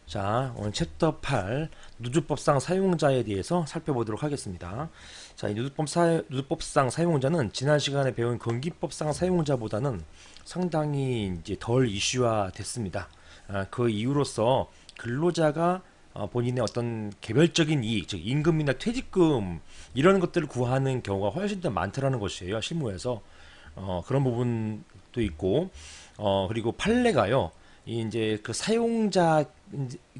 자, 오늘 챕터 8 누주법상 사용자에 대해서 살펴보도록 하겠습니다. 자, 이 누주법상 사용자는 지난 시간에 배운 건기법상 사용자보다는 상당히 이제 덜 이슈화 됐습니다. 그 이유로서 근로자가 본인의 어떤 개별적인 이익, 즉 임금이나 퇴직금 이런 것들을 구하는 경우가 훨씬 더 많더라는 것이에요. 실무에서 그런 부분도 있고, 그리고 판례가요. 이제 그 사용자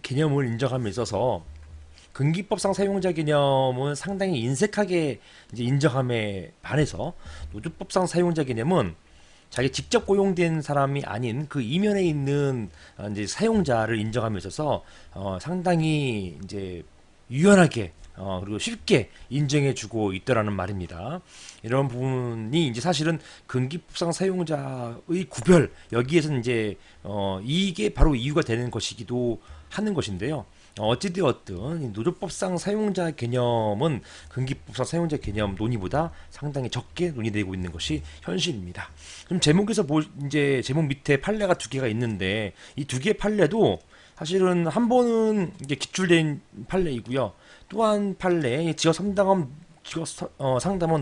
개념을 인정함에 있어서 근기법상 사용자 개념은 상당히 인색하게 이제 인정함에 반해서 노조법상 사용자 개념은 자기 직접 고용된 사람이 아닌 그 이면에 있는 이제 사용자를 인정함에 있어서 상당히 이제 유연하게 그리고 쉽게 인정해주고 있더라는 말입니다. 이런 부분이 이제 사실은 근기법상 사용자의 구별 여기에서 이제 이게 바로 이유가 되는 것이기도 하는 것인데요. 어찌되었든 이 노조법상 사용자 개념은 근기법상 사용자 개념 논의보다 상당히 적게 논의되고 있는 것이 현실입니다. 그럼 제목에서 이제 제목 밑에 판례가 두 개가 있는데 이 두 개의 판례도 사실은 한 번은 이제 기출된 판례이고요. 또한 판례 지역 상담원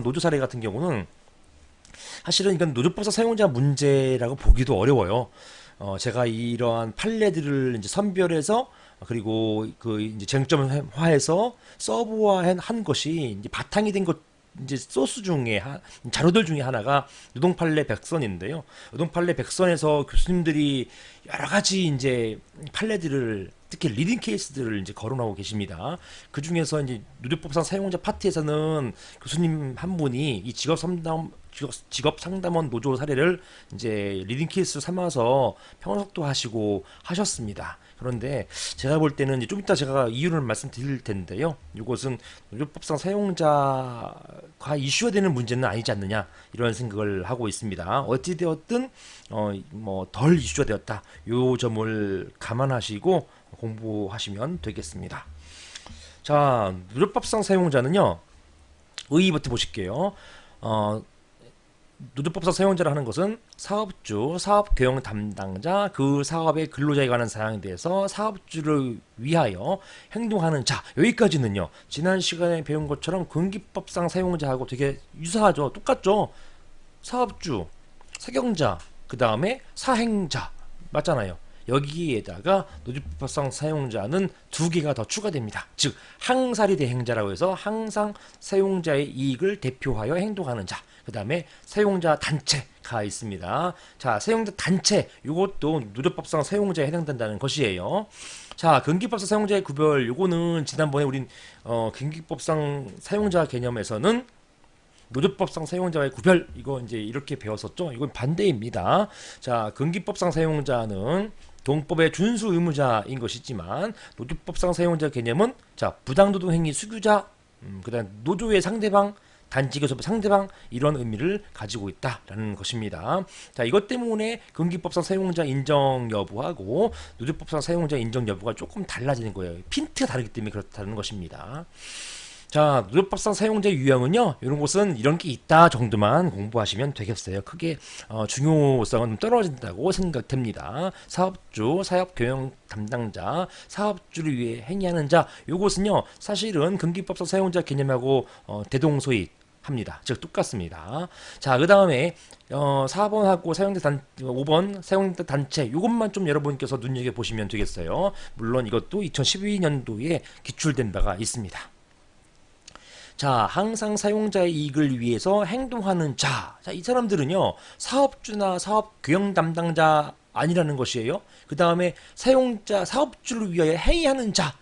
노조 사례 같은 경우는 사실은 이건 노조법상 사용자 문제라고 보기도 어려워요. 제가 이러한 판례들을 이제 선별해서 그리고 그 이제 쟁점화해서 서브화한 것이 이제 바탕이 된 것 이제 소스 중에 자료들 중에 하나가 노동판례 백선인데요. 노동판례 백선에서 교수님들이 여러 가지 이제 판례들을 특히 리딩 케이스들을 이제 거론하고 계십니다. 그 중에서 이제 노조법상 사용자 파트에서는 교수님 한 분이 이 직업 상담원 노조 사례를 이제 리딩 케이스 삼아서 평석도 하시고 하셨습니다. 그런데 제가 볼 때는 이제 좀 이따 제가 이유를 말씀드릴 텐데요. 이것은 노조법상 사용자가 이슈가 되는 문제는 아니지 않느냐 이런 생각을 하고 있습니다. 어찌되었든 뭐 덜 이슈가 되었다. 요 점을 감안하시고 공부하시면 되겠습니다. 자, 노조법상 사용자는요. 의의부터 보실게요. 노조법상 사용자를 하는 것은 사업주, 사업경영 담당자, 그 사업의 근로자에 관한 사항에 대해서 사업주를 위하여 행동하는 자. 여기까지는요. 지난 시간에 배운 것처럼 근기법상 사용자하고 되게 유사하죠. 똑같죠. 사업주, 사경자, 그 다음에 사행자. 맞잖아요. 여기에다가 노조법상 사용자는 두 개가 더 추가됩니다. 즉 항사리 대행자라고 해서 항상 사용자의 이익을 대표하여 행동하는 자. 그 다음에 사용자 단체가 있습니다. 자, 사용자 단체 이것도 노조법상 사용자에 해당된다는 것이에요. 자, 근기법상 사용자의 구별 요거는 지난번에 우린 근기법상 사용자 개념에서는 노조법상 사용자와의 구별 이거 이제 이렇게 배웠었죠. 이건 반대입니다. 자, 근기법상 사용자는 동법의 준수 의무자인 것이지만 노조법상 사용자 개념은 자 부당노동 행위 수규자, 그다음 노조의 상대방, 단지교섭의 상대방 이런 의미를 가지고 있다라는 것입니다. 자, 이것 때문에 근기법상 사용자 인정 여부하고 노조법상 사용자 인정 여부가 조금 달라지는 거예요. 핀트가 다르기 때문에 그렇다는 것입니다. 자, 노조법상 사용자 유형은요. 이런 곳은 이런 게 있다 정도만 공부하시면 되겠어요. 크게 중요성은 좀 떨어진다고 생각됩니다. 사업주, 사업경영 담당자, 사업주를 위해 행위하는 자. 요것은요. 사실은 근기법상 사용자 개념하고 대동소이 합니다. 즉 똑같습니다. 자, 그 다음에 4번하고 5번 사용자 단체 요것만 좀 여러분께서 눈여겨보시면 되겠어요. 물론 이것도 2012년도에 기출된 바가 있습니다. 자, 항상 사용자의 이익을 위해서 행동하는 자. 자, 이 사람들은요, 사업주나 사업 경영 담당자 아니라는 것이에요. 그 다음에 사업주를 위하여 행위하는 자.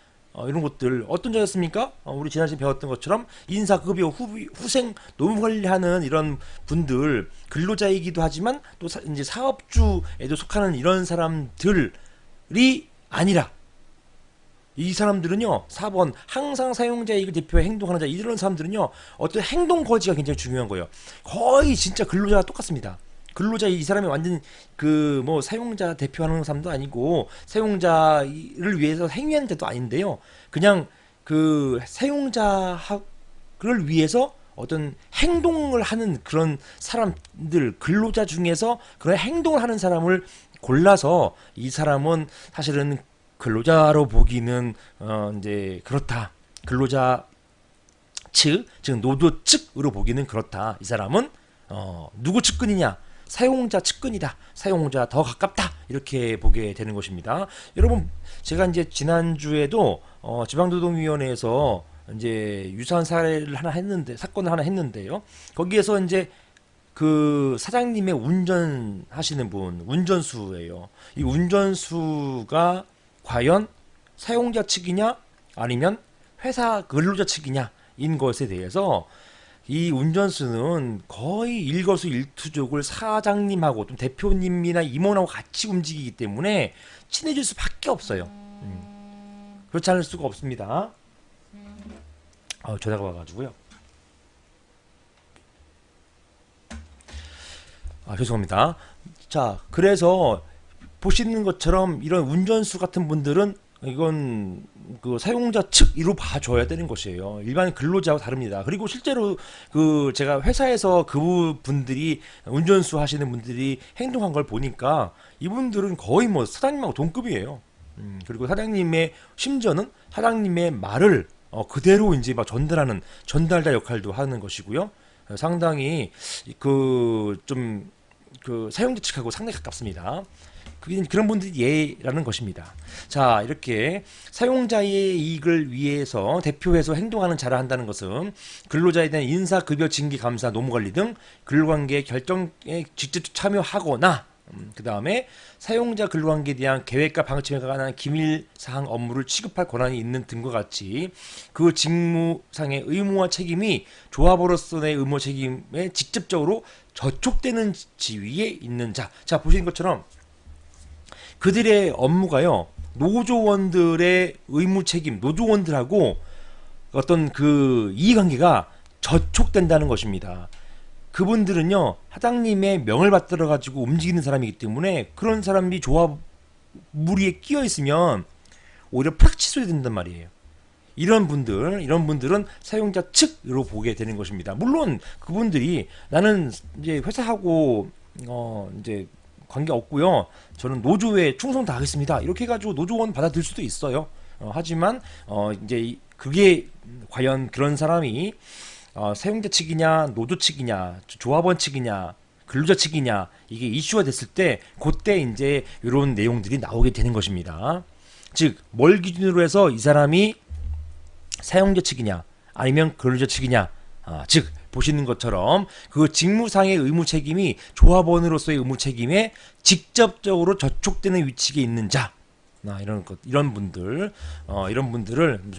이런 것들 어떤 자였습니까? 우리 지난 시간에 배웠던 것처럼 인사급여 후생 노무 관리하는 이런 분들 근로자이기도 하지만 또 이제 사업주에도 속하는 이런 사람들이 아니라 이 사람들은요, 4번 항상 사용자 이익을 대표해 행동하는 자 이런 사람들은요, 어떤 행동 거지가 굉장히 중요한 거예요. 거의 진짜 근로자와 똑같습니다. 근로자 이 사람이 완전 그 뭐 사용자 대표하는 사람도 아니고 사용자를 위해서 행위하는 자도 아닌데요. 그냥 그 사용자를 위해서 어떤 행동을 하는 그런 사람들 근로자 중에서 그런 행동을 하는 사람을 골라서 이 사람은 사실은 근로자로 보기는 이제 그렇다. 근로자 측, 즉 노조 측으로 보기는 그렇다. 이 사람은 누구 측근이냐? 사용자 측근이다. 사용자 더 가깝다. 이렇게 보게 되는 것입니다. 여러분, 제가 이제 지난주에도 지방노동위원회에서 이제 유사한 사례를 하나 했는데, 사건을 하나 했는데요. 거기에서 이제 그 사장님의 운전하시는 분, 운전수예요. 이 운전수가 과연 사용자 측이냐 아니면 회사 근로자 측이냐인 것에 대해서 이 운전수는 거의 일거수일투족을 사장님하고 또 대표님이나 임원하고 같이 움직이기 때문에 친해질 수밖에 없어요. 그렇지 않을 수가 없습니다. 전화가 와가지고요. 죄송합니다. 자, 그래서 보시는 것처럼 이런 운전수 같은 분들은 이건 그 사용자 측으로 봐줘야 되는 것이에요. 일반 근로자와 다릅니다. 그리고 실제로 그 제가 회사에서 그 분들이 운전수 하시는 분들이 행동한 걸 보니까 이분들은 거의 뭐 사장님하고 동급이에요. 그리고 사장님의 심지어는 사장님의 말을 그대로 이제 막 전달하는 전달자 역할도 하는 것이고요. 상당히 그 좀 그 사용자 측하고 상당히 가깝습니다. 그런 분들이 예라는 것입니다. 자, 이렇게 사용자의 이익을 위해서 대표해서 행동하는 자라 한다는 것은 근로자에 대한 인사, 급여, 징계, 감사, 노무관리 등 근로관계 결정에 직접 참여하거나 그 다음에 사용자 근로관계에 대한 계획과 방침에 관한 기밀사항 업무를 취급할 권한이 있는 등과 같이 그 직무상의 의무와 책임이 조합원으로서의 의무와 책임에 직접적으로 저촉되는 지위에 있는 자. 자, 보시는 것처럼 그들의 업무가요, 노조원들의 의무 책임, 노조원들하고 어떤 그 이해관계가 저촉된다는 것입니다. 그분들은요, 사장님의 명을 받들어 가지고 움직이는 사람이기 때문에 그런 사람이 조합 무리에 끼어 있으면 오히려 프락치소리 된단 말이에요. 이런 분들은 사용자 측으로 보게 되는 것입니다. 물론 그분들이 나는 이제 회사하고 이제 관계 없고요. 저는 노조에 충성 다하겠습니다. 이렇게 해가지고 노조원 받아들일 수도 있어요. 하지만 이제 그게 과연 그런 사람이 사용자 측이냐, 노조 측이냐, 조합원 측이냐, 근로자 측이냐 이게 이슈가 됐을 때 그때 이제 이런 내용들이 나오게 되는 것입니다. 즉, 뭘 기준으로 해서 이 사람이 사용자 측이냐, 아니면 근로자 측이냐, 즉 보시는 것처럼 그 직무상의 의무 책임이 조합원으로서의 의무 책임에 직접적으로 저촉되는 위치에 있는 자, 이런 분들을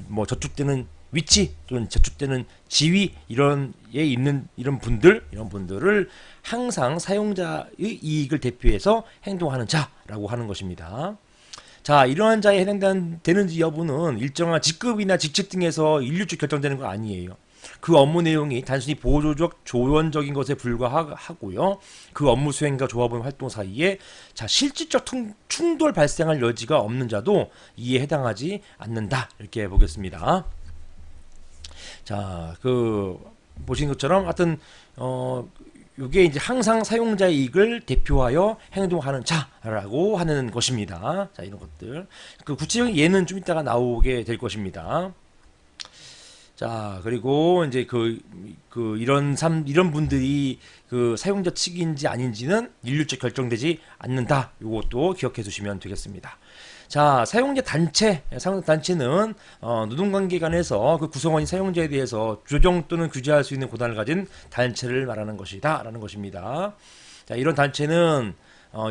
뭐 저촉되는 위치 또는 저촉되는 지위 이런에 있는 이런 분들을 항상 사용자의 이익을 대표해서 행동하는 자라고 하는 것입니다. 자, 이러한 자에 해당되는지 여부는 일정한 직급이나 직책 등에서 일률적 결정되는 거 아니에요. 그 업무 내용이 단순히 보조적 조언적인 것에 불과하고요. 그 업무 수행과 조합원 활동 사이에 실질적 충돌 발생할 여지가 없는 자도 이에 해당하지 않는다. 이렇게 보겠습니다. 자, 보신 것처럼 하여튼 이게 이제 항상 사용자의 이익을 대표하여 행동하는 자라고 하는 것입니다. 자, 이런 것들. 그 구체적인 예는 좀 이따가 나오게 될 것입니다. 자, 그리고 이제 이런 분들이 그 사용자 측인지 아닌지는 일률적 결정되지 않는다. 요것도 기억해 두시면 되겠습니다. 자, 사용자 단체는 노동관계 간에서 그 구성원이 사용자에 대해서 조정 또는 규제할 수 있는 권한을 가진 단체를 말하는 것이다 라는 것입니다. 자, 이런 단체는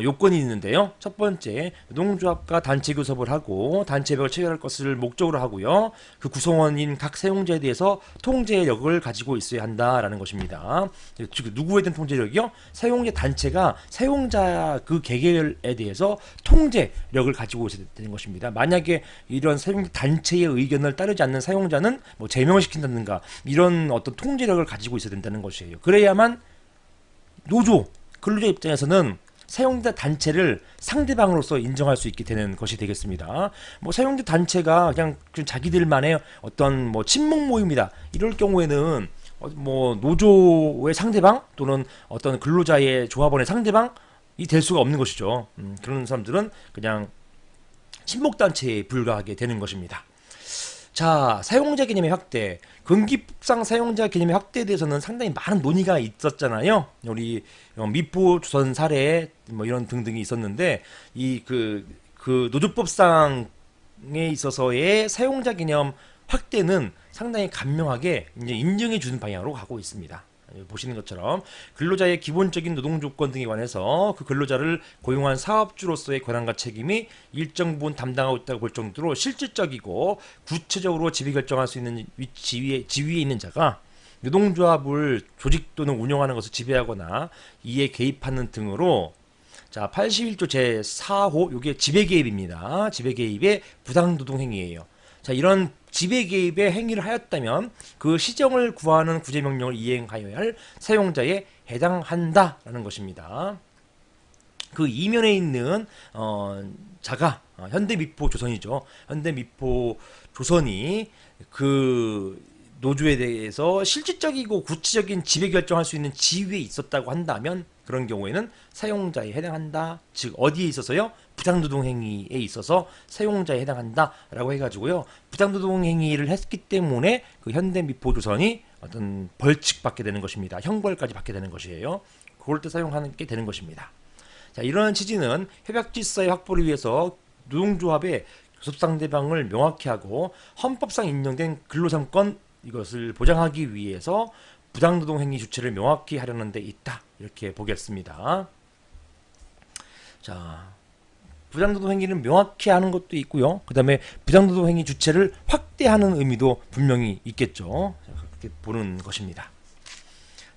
요건이 있는데요. 첫 번째, 노동조합과 단체 교섭을 하고 단체벽을 체결할 것을 목적으로 하고요. 그 구성원인 각 사용자에 대해서 통제력을 가지고 있어야 한다라는 것입니다. 즉, 누구에 대한 통제력이요? 사용자 단체가 사용자 그 개개에 대해서 통제력을 가지고 있어야 되는 것입니다. 만약에 이런 사용자 단체의 의견을 따르지 않는 사용자는 뭐 제명을 시킨다든가 이런 어떤 통제력을 가지고 있어야 된다는 것이에요. 그래야만 노조, 근로자 입장에서는 사용자 단체를 상대방으로서 인정할 수 있게 되는 것이 되겠습니다. 뭐 사용자 단체가 그냥 자기들만의 어떤 뭐 친목 모임이다 이럴 경우에는 뭐 노조의 상대방 또는 어떤 근로자의 조합원의 상대방이 될 수가 없는 것이죠. 그런 사람들은 그냥 친목단체에 불과하게 되는 것입니다. 자, 사용자 개념의 확대. 금기법상 사용자 개념의 확대에 대해서는 상당히 많은 논의가 있었잖아요. 우리 미포 조선 사례 뭐 이런 등등이 있었는데 이 그 노조법상에 있어서의 사용자 개념 확대는 상당히 간명하게 이제 인정해 주는 방향으로 가고 있습니다. 보시는 것처럼 근로자의 기본적인 노동 조건 등에 관해서 그 근로자를 고용한 사업주로서의 권한과 책임이 일정 부분 담당하고 있다고 볼 정도로 실질적이고 구체적으로 지휘 결정할 수 있는 지위에 있는 자가 노동조합을 조직 또는 운영하는 것을 지배하거나 이에 개입하는 등으로 자 81조 제4호 요게 지배개입입니다. 지배개입의 부당노동행위예요. 자 이런 지배개입의 행위를 하였다면 그 시정을 구하는 구제명령을 이행하여야 할 사용자에 해당한다라는 것입니다. 그 이면에 있는 자가 현대미포조선이죠. 현대미포조선이 그 노조에 대해서 실질적이고 구체적인 지배 결정할 수 있는 지위에 있었다고 한다면 그런 경우에는 사용자에 해당한다. 즉 어디에 있어서요? 부당노동행위에 있어서 사용자에 해당한다라고 해가지고요. 부당노동행위를 했기 때문에 그 현대미포조선이 어떤 벌칙 받게 되는 것입니다. 형벌까지 받게 되는 것이에요. 그럴 때 사용하게 되는 것입니다. 자, 이러한 취지는 협약질서의 확보를 위해서 노동조합의 교섭 상대방을 명확히 하고 헌법상 인정된 근로상권 이것을 보장하기 위해서 부당노동행위 주체를 명확히 하려는 데 있다. 이렇게 보겠습니다. 자, 부당노동행위를 명확히 하는 것도 있고요. 그 다음에 부당노동행위 주체를 확대하는 의미도 분명히 있겠죠. 그렇게 보는 것입니다.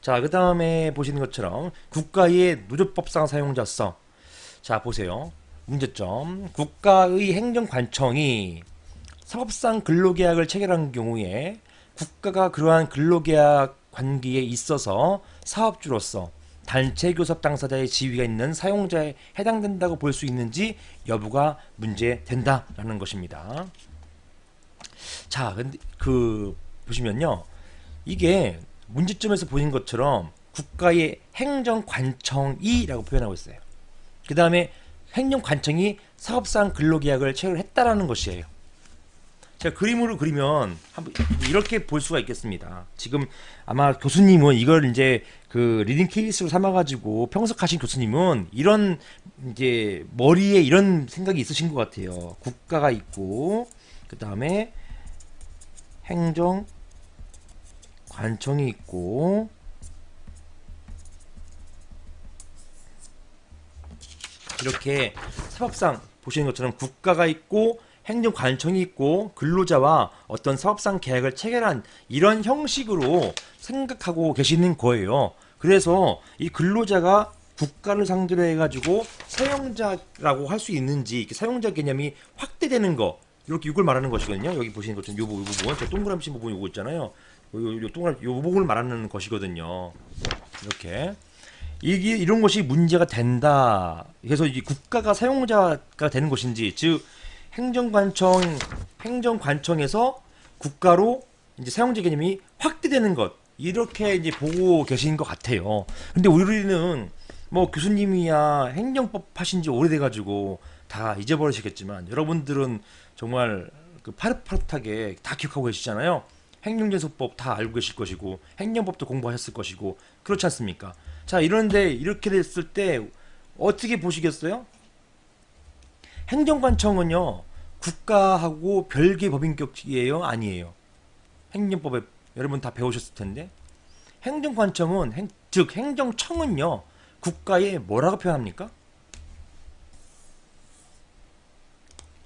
자, 그 다음에 보시는 것처럼 국가의 노조법상 사용자성. 자, 보세요. 문제점. 국가의 행정관청이 사법상 근로계약을 체결한 경우에 국가가 그러한 근로계약 관계에 있어서 사업주로서 단체 교섭 당사자의 지위가 있는 사용자에 해당된다고 볼 수 있는지 여부가 문제된다라는 것입니다. 자, 근데 보시면요. 이게 문제점에서 보인 것처럼 국가의 행정관청이라고 표현하고 있어요. 그 다음에 행정관청이 사업상 근로계약을 체결했다라는 것이에요. 제가 그림으로 그리면 한번 이렇게 볼 수가 있겠습니다. 지금 아마 교수님은 이걸 이제 그 리딩 케이스로 삼아가지고 평석하신 교수님은 이런 이제 머리에 이런 생각이 있으신 것 같아요. 국가가 있고 그 다음에 행정관청이 있고 이렇게 사법상 보시는 것처럼 국가가 있고 행정관청이 있고 근로자와 어떤 사업상 계약을 체결한 이런 형식으로 생각하고 계시는 거예요. 그래서 이 근로자가 국가를 상대로 해가지고 사용자라고 할 수 있는지 사용자 개념이 확대되는 거 이렇게 이걸 말하는 것이거든요. 여기 보시는 것처럼 요 부분, 저 동그라미 친 부분 요거 있잖아요. 요 부분을 말하는 것이거든요. 이렇게 이게 이런 것이 문제가 된다. 그래서 이 국가가 사용자가 되는 것인지 즉 행정관청에서 국가로 이제 사용자 개념이 확대되는 것 이렇게 이제 보고 계신 것 같아요. 근데 우리는 뭐 교수님이야 행정법 하신 지 오래돼가지고 다 잊어버리시겠지만 여러분들은 정말 그 파릇파릇하게 다 기억하고 계시잖아요. 행정제소법 다 알고 계실 것이고 행정법도 공부하셨을 것이고 그렇지 않습니까? 자 이런데 이렇게 됐을 때 어떻게 보시겠어요? 행정관청은요 국가하고 별개 법인격이에요 아니에요? 행정법에 여러분 다 배우셨을 텐데 행정관청은 즉 행정청은요 국가의 뭐라고 표현합니까?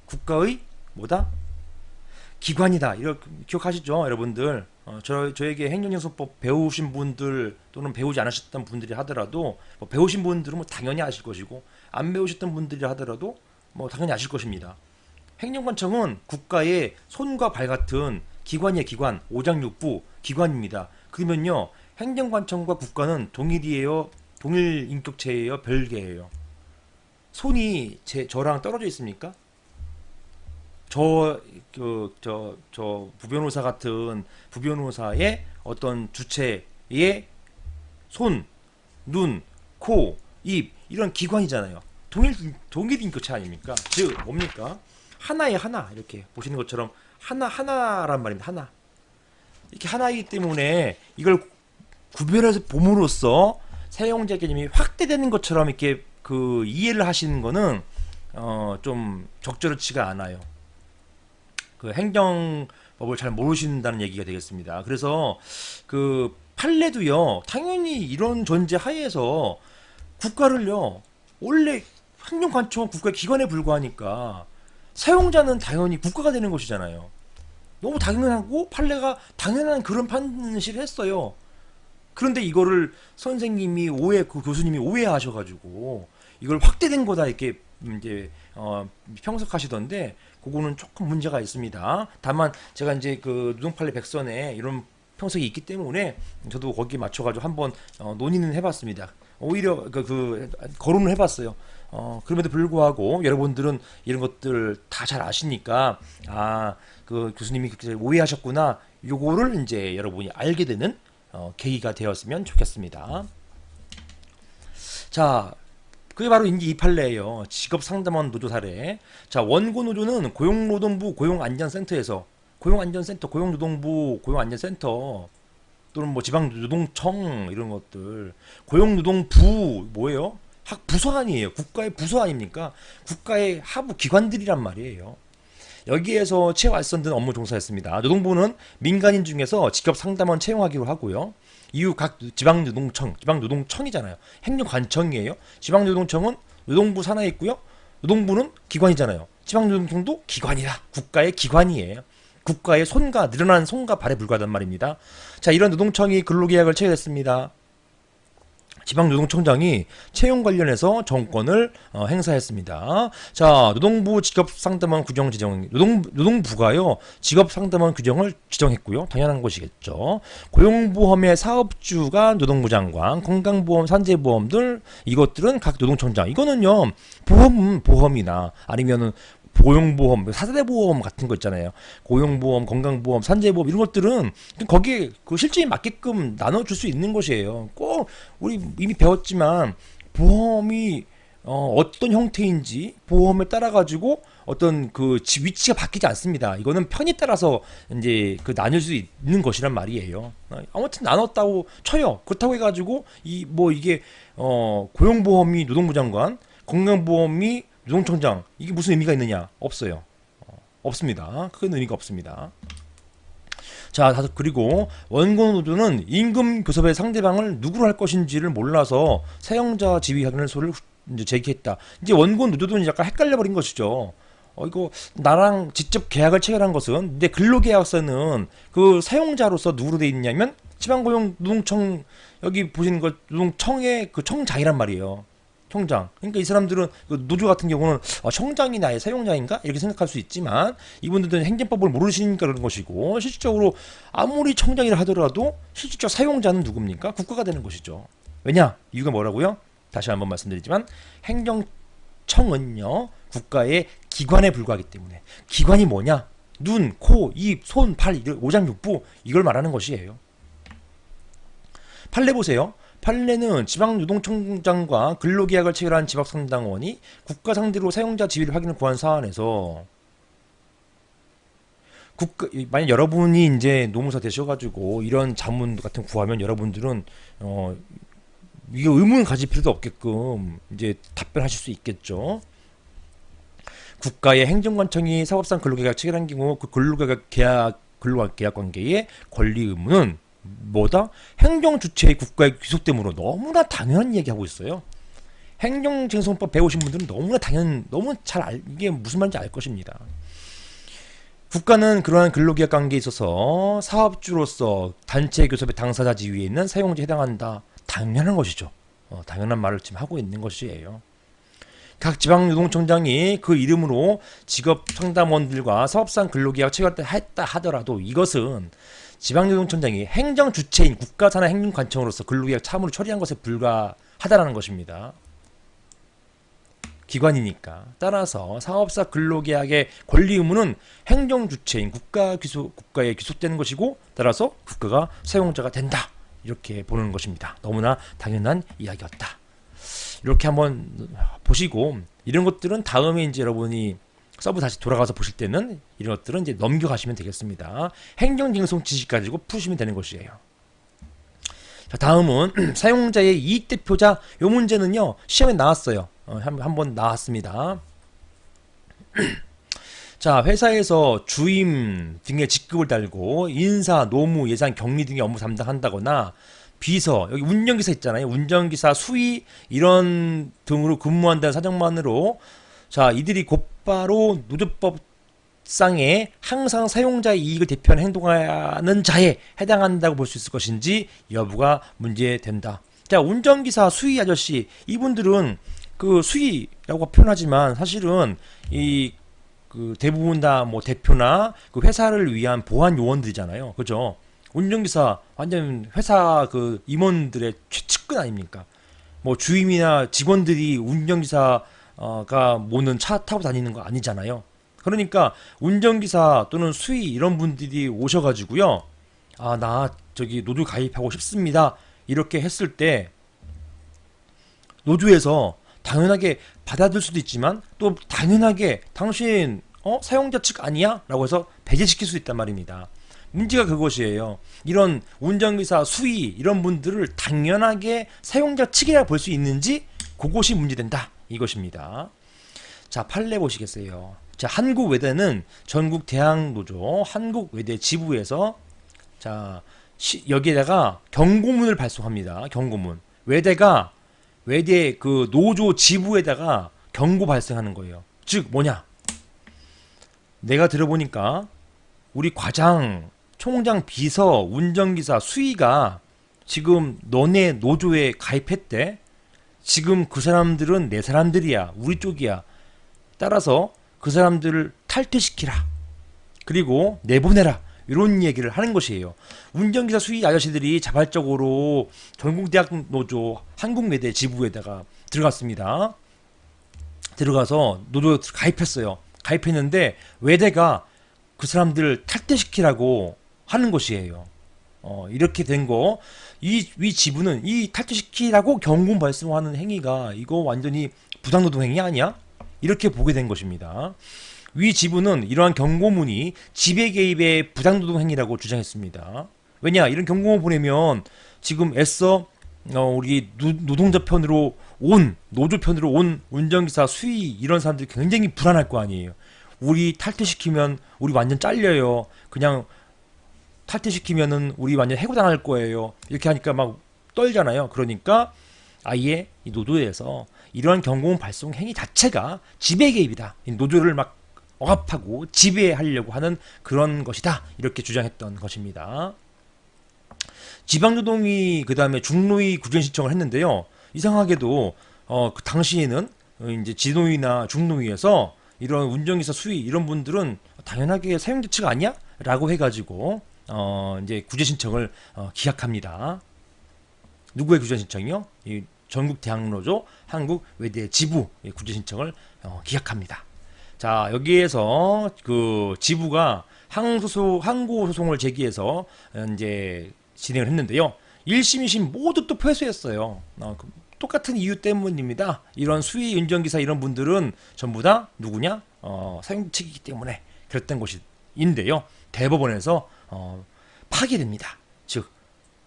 국가의 뭐다? 기관이다. 이렇게 기억하시죠 여러분들? 저에게 행정제소법 배우신 분들 또는 배우지 않으셨던 분들이 하더라도 뭐 배우신 분들은 뭐 당연히 아실 것이고 안 배우셨던 분들이 하더라도 뭐 당연히 아실 것입니다. 행정관청은 국가의 손과 발 같은 기관이에요. 기관. 오장육부 기관입니다. 그러면요 행정관청과 국가는 동일이에요? 동일 인격체예요? 별개예요? 손이 저랑 떨어져 있습니까? 부변호사 같은 부변호사의 어떤 주체의 손, 눈, 코, 입 이런 기관이잖아요. 동일 인격체 아닙니까? 즉 뭡니까? 하나에 하나 이렇게 보시는 것처럼 하나란 말입니다. 하나. 이렇게 하나이기 때문에 이걸 구별해서 봄으로써 사용자 개념이 확대되는 것처럼 이렇게 그 이해를 하시는 거는 좀 적절치가 않아요. 그 행정법을 잘 모르신다는 얘기가 되겠습니다. 그래서 그 판례도요, 당연히 이런 전제 하에서 국가를요, 원래 행정관청은 국가의 기관에 불과하니까 사용자는 당연히 국가가 되는 것이잖아요. 너무 당연하고 판례가 당연한 그런 판시를 했어요. 그런데 이거를 선생님이 그 교수님이 오해하셔가지고 이걸 확대된 거다 이렇게 이제 평석하시던데 그거는 조금 문제가 있습니다. 다만 제가 이제 그 노동판례 백선에 이런 평석이 있기 때문에 저도 거기에 맞춰가지고 한번 논의는 해봤습니다. 오히려 거론을 해봤어요. 그럼에도 불구하고 여러분들은 이런 것들 다 잘 아시니까 그 교수님이 그렇게 오해하셨구나. 요거를 이제 여러분이 알게 되는 계기가 되었으면 좋겠습니다. 자, 그게 바로 이제 이 판례예요. 직업상담원 노조 사례. 자, 원고 노조는 고용노동부 고용안전센터에서 고용안전센터, 고용노동부 고용안전센터 또는 뭐 지방노동청 이런 것들 고용노동부 뭐예요? 부서 아니에요. 국가의 부서 아닙니까? 국가의 하부 기관들이란 말이에요. 여기에서 채용알선된 업무 종사했습니다. 노동부는 민간인 중에서 직업상담원 채용하기로 하고요. 이후 각 지방노동청이잖아요. 행정관청이에요. 지방노동청은 노동부 산하에 있고요. 노동부는 기관이잖아요. 지방노동청도 기관이다. 국가의 기관이에요. 국가의 늘어난 손과 발에 불과하단 말입니다. 자, 이런 노동청이 근로계약을 체결했습니다. 지방노동청장이 채용 관련해서 정권을 행사했습니다. 자, 노동부 직업상담원 규정 지정, 노동부가요 직업상담원 규정을 지정했고요. 당연한 것이겠죠. 고용보험의 사업주가 노동부 장관, 건강보험, 산재보험들 이것들은 각 노동청장. 이거는요 보험이나 아니면은 고용보험, 사대보험 같은 거 있잖아요. 고용보험, 건강보험, 산재보험 이런 것들은 거기에 그 실적에 맞게끔 나눠줄 수 있는 것이에요. 꼭 우리 이미 배웠지만 보험이 어떤 형태인지 보험에 따라 가지고 어떤 그 위치가 바뀌지 않습니다. 이거는 편에 따라서 이제 그 나눌 수 있는 것이란 말이에요. 아무튼 나눴다고 쳐요. 그렇다고 해가지고 이게 고용보험이 노동부 장관, 건강보험이 노동청장 이게 무슨 의미가 있느냐? 없어요. 없습니다. 큰 의미가 없습니다. 자, 그리고 원고 노조는 임금 교섭의 상대방을 누구로 할 것인지를 몰라서 사용자 지위 확인소를 이제 제기했다. 이제 원고 노조도 약간 헷갈려 버린 것이죠. 이거 나랑 직접 계약을 체결한 것은 내 근로계약서는 그 사용자로서 누구로 돼 있냐면 지방고용노동청 여기 보시는 것 노동청의 그 청장이란 말이에요. 청장. 그러니까 이 사람들은 그 노조 같은 경우는 청장이 나의 사용자인가 이렇게 생각할 수 있지만 이분들은 행정법을 모르시니까 그런 것이고 실질적으로 아무리 청장이라 하더라도 실질적 사용자는 누굽니까? 국가가 되는 것이죠. 왜냐? 이유가 뭐라고요? 다시 한번 말씀드리지만 행정청은요 국가의 기관에 불과하기 때문에 기관이 뭐냐? 눈, 코, 입, 손, 팔, 오장육부 이걸 말하는 것이에요. 판례 보세요. 판례는 지방노동청장과 근로계약을 체결한 지방상담원이 국가 상대로 사용자 지위를 확인을 구한 사안에서 만약 여러분이 이제 노무사 되셔가지고 이런 자문 같은 구하면 여러분들은 이게 의문을 가질 필요도 없게끔 이제 답변하실 수 있겠죠. 국가의 행정관청이 사업상 근로계약 체결한 경우 그 근로계약 관계의 권리 의무는 뭐다? 행정 주체의 국가의 귀속됨으로 너무나 당연한 얘기하고 있어요. 행정쟁송법 배우신 분들은 너무 잘 이게 무슨 말인지 알 것입니다. 국가는 그러한 근로계약 관계에 있어서 사업주로서 단체 교섭의 당사자 지위에 있는 사용자에 해당한다. 당연한 것이죠. 당연한 말을 지금 하고 있는 것이에요. 각 지방노동청장이 그 이름으로 직업상담원들과 사업상 근로계약 체결했다 하더라도 이것은 지방노동청장이 행정주체인 국가산하행정관청으로서 근로계약 참으로 처리한 것에 불과하다라는 것입니다. 기관이니까. 따라서 사업사 근로계약의 권리 의무는 행정주체인 국가에 귀속되는 것이고 따라서 국가가 사용자가 된다. 이렇게 보는 것입니다. 너무나 당연한 이야기였다. 이렇게 한번 보시고 이런 것들은 다음에 이제 여러분이 서브 다시 돌아가서 보실 때는 이런 것들은 이제 넘겨가시면 되겠습니다. 행정징송 지시 가지고 푸시면 되는 것이에요. 자, 다음은 사용자의 이익대표자. 요 문제는요 시험에 나왔어요. 한번 나왔습니다. 자, 회사에서 주임 등의 직급을 달고 인사, 노무, 예산, 격리 등의 업무 담당한다거나 비서, 여기 운전기사 있잖아요. 운전기사, 수의 이런 등으로 근무한다는 사정만으로 자, 이들이 곧바로 노조법상에 항상 사용자의 이익을 대표하는 행동하는 자에 해당한다고 볼 수 있을 것인지 여부가 문제된다. 자, 운전기사, 수의 아저씨, 이분들은 그 수의라고 표현하지만 사실은 이 그 대부분 다 뭐 대표나 그 회사를 위한 보안 요원들이잖아요. 그죠? 운전기사 완전 회사 그 임원들의 최측근 아닙니까? 뭐 주임이나 직원들이 운전기사가 모는 차 타고 다니는 거 아니잖아요. 그러니까 운전기사 또는 수의 이런 분들이 오셔가지고요. 아, 나 저기 노조 가입하고 싶습니다. 이렇게 했을 때 노조에서 당연하게 받아들 수도 있지만 또 당연하게 당신 사용자 측 아니야? 라고 해서 배제시킬 수 있단 말입니다. 문제가 그것이에요. 이런 운전기사, 수의 이런 분들을 당연하게 사용자 측이라 볼 수 있는지 그것이 문제된다. 이것입니다. 자, 판례 보시겠어요. 자, 한국외대는 전국대학노조 한국외대 지부에서 자 여기에다가 경고문을 발송합니다. 경고문. 외대 그 노조 지부에다가 경고 발생하는 거예요. 즉 뭐냐? 내가 들어보니까 우리 과장, 총장, 비서, 운전기사, 수의가 지금 너네 노조에 가입했대. 지금 그 사람들은 내 사람들이야. 우리 쪽이야. 따라서 그 사람들을 탈퇴시키라. 그리고 내보내라. 이런 얘기를 하는 것이에요. 운전기사, 수의 아저씨들이 자발적으로 전국대학 노조 한국외대 지부에다가 들어갔습니다. 들어가서 노조에 가입했어요. 가입했는데 외대가 그 사람들을 탈퇴시키라고 하는 것이에요. 이렇게 된 거, 위 지부는 이 탈퇴시키라고 경고 발송하는 행위가 이거 완전히 부당노동 행위 아니야? 이렇게 보게 된 것입니다. 위 지부는 이러한 경고문이 지배 개입의 부당노동 행위라고 주장했습니다. 왜냐? 이런 경고문 보내면 지금 애써 우리 노동자 편으로 노조 편으로 온 운전기사, 수의 이런 사람들이 굉장히 불안할 거 아니에요. 우리 탈퇴시키면 우리 완전 잘려요. 그냥 탈퇴시키면은 우리 완전 해고당할 거예요. 이렇게 하니까 막 떨잖아요. 그러니까 아예 이 노조에서 이러한 경고문 발송 행위 자체가 지배 개입이다. 이 노조를 막 억압하고 지배하려고 하는 그런 것이다. 이렇게 주장했던 것입니다. 지방노동위 그 다음에 중노위 구제 신청을 했는데요. 이상하게도 그 당시에는 이제 지노위나 중노위에서 이런 운전기사, 수의 이런 분들은 당연하게 사용자 측 아니야? 라고 해가지고 이제 구제 신청을 기각합니다. 누구의 구제 신청이요? 이 전국대학노조 한국외대 지부 구제 신청을 기각합니다. 자, 여기에서 그 지부가 항고 소송을 제기해서 이제 진행을 했는데요. 1심, 2심 모두 또 패소했어요. 똑같은 이유 때문입니다. 이런 수의 운전기사 이런 분들은 전부 다 누구냐? 사용자 측이기 때문에 그랬던 것인데요. 대법원에서 파기됩니다. 즉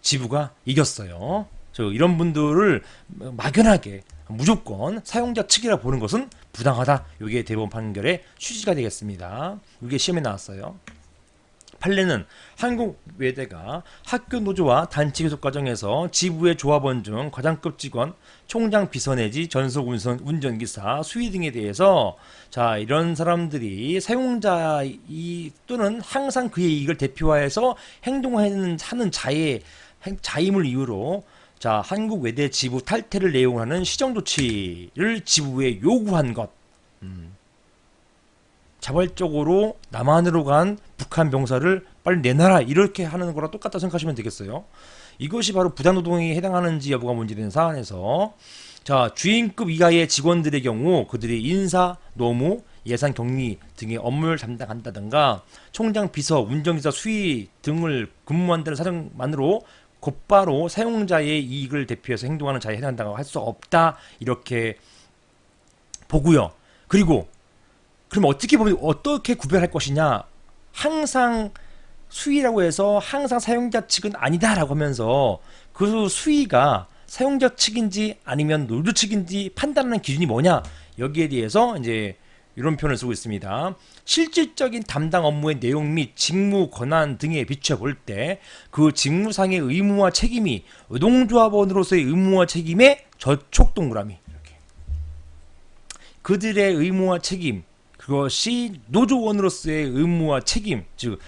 지부가 이겼어요. 즉 이런 분들을 막연하게 무조건 사용자 측이라 보는 것은 부당하다. 이게 대법원 판결의 취지가 되겠습니다. 이게 시험에 나왔어요. 판례는 한국외대가 학교 노조와 단체 교섭 과정에서 지부의 조합원 중 과장급 직원, 총장 비서 내지 전속 운전기사, 수의 등에 대해서 자 이런 사람들이 사용자 또는 항상 그의 이익을 대표하여서 행동하는 자임을 이유로 자 한국외대 지부 탈퇴를 내용하는 시정조치를 지부에 요구한 것. 자발적으로 남한으로 간 북한 병사를 빨리 내놔라 이렇게 하는 거랑 똑같다 생각하시면 되겠어요. 이것이 바로 부당노동에 해당하는지 여부가 문제되는 사안에서 자 주임급 이하의 직원들의 경우 그들이 인사, 노무, 예산, 격리 등의 업무를 담당한다든가 총장, 비서, 운전기사, 수의 등을 근무한다는 사정만으로 곧바로 사용자의 이익을 대표해서 행동하는 자에 해당한다고 할 수 없다 이렇게 보고요. 그리고 그럼 어떻게 구별할 것이냐? 항상 수위라고 해서 항상 사용자 측은 아니다라고 하면서 그 수위가 사용자 측인지 아니면 노조 측인지 판단하는 기준이 뭐냐? 여기에 대해서 이제 이런 표현을 쓰고 있습니다. 실질적인 담당 업무의 내용 및 직무 권한 등에 비춰 볼 때 그 직무상의 의무와 책임이 노동조합원으로서의 의무와 책임의 저촉 동그라미, 이렇게 그들의 의무와 책임, 그것이 노조원으로서의 의무와 책임, 즉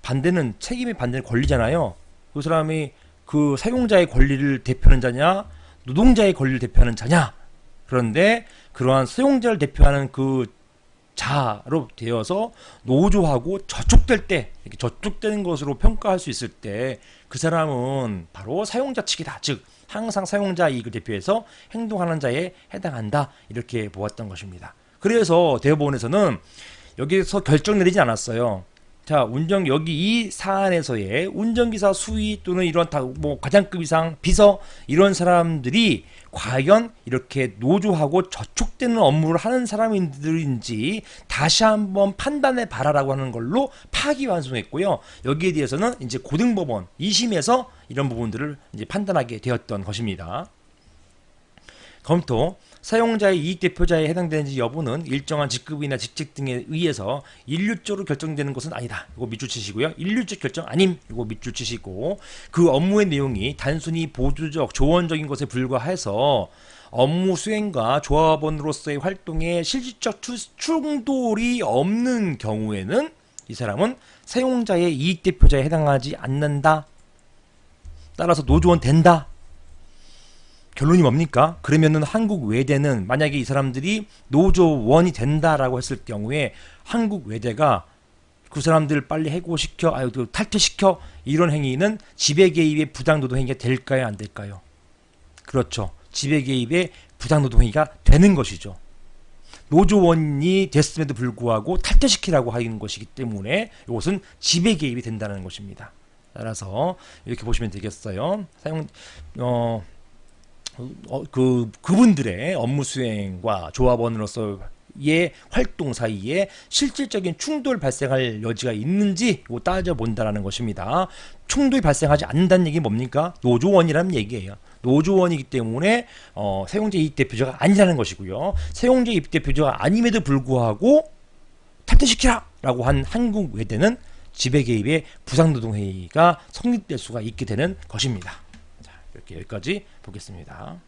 반대는 책임의 반대는 권리잖아요. 그 사람이 그 사용자의 권리를 대표하는 자냐, 노동자의 권리를 대표하는 자냐. 그런데 그러한 사용자를 대표하는 그 자로 되어서 노조하고 저촉될 때, 이렇게 저촉되는 것으로 평가할 수 있을 때 그 사람은 바로 사용자 측이다. 즉 항상 사용자 이익을 대표해서 행동하는 자에 해당한다. 이렇게 보았던 것입니다. 그래서 대법원에서는 여기서 결정 내리지 않았어요. 자, 여기 이 사안에서의 운전기사 수위 또는 이런 뭐 과장급 이상 비서 이런 사람들이 과연 이렇게 노조하고 저촉되는 업무를 하는 사람들인지 다시 한번 판단해 봐라라고 하는 걸로 파기환송했고요. 여기에 대해서는 이제 고등법원 2심에서 이런 부분들을 이제 판단하게 되었던 것입니다. 검토. 사용자의 이익대표자에 해당되는지 여부는 일정한 직급이나 직책 등에 의해서 일률적으로 결정되는 것은 아니다. 이거 밑줄 치시고요. 일률적 결정 아님. 이거 밑줄 치시고, 그 업무의 내용이 단순히 보조적, 조언적인 것에 불과해서 업무 수행과 조합원으로서의 활동에 실질적 충돌이 없는 경우에는 이 사람은 사용자의 이익대표자에 해당하지 않는다. 따라서 노조원 된다. 결론이 뭡니까? 그러면은 한국 외대는 만약에 이 사람들이 노조원이 된다라고 했을 경우에 한국 외대가 그 사람들을 빨리 해고시켜, 탈퇴시켜, 이런 행위는 지배개입의 부당노동 행위가 될까요? 안 될까요? 그렇죠. 지배개입의 부당노동 행위가 되는 것이죠. 노조원이 됐음에도 불구하고 탈퇴시키라고 하는 것이기 때문에 이것은 지배개입이 된다는 것입니다. 따라서 이렇게 보시면 되겠어요. 그분들의 업무 수행과 조합원으로서의 활동 사이에 실질적인 충돌 발생할 여지가 있는지 따져본다라는 것입니다. 충돌이 발생하지 않는다는 얘기는 뭡니까? 노조원이라는 얘기예요. 노조원이기 때문에 사용자 이익 대표자가 아니라는 것이고요. 사용자 이익 대표자가 아님에도 불구하고 탈퇴시키라! 라고 한 한국 외대는 지배개입의 부당노동행위가 성립될 수가 있게 되는 것입니다. 자, 이렇게 여기까지 보겠습니다.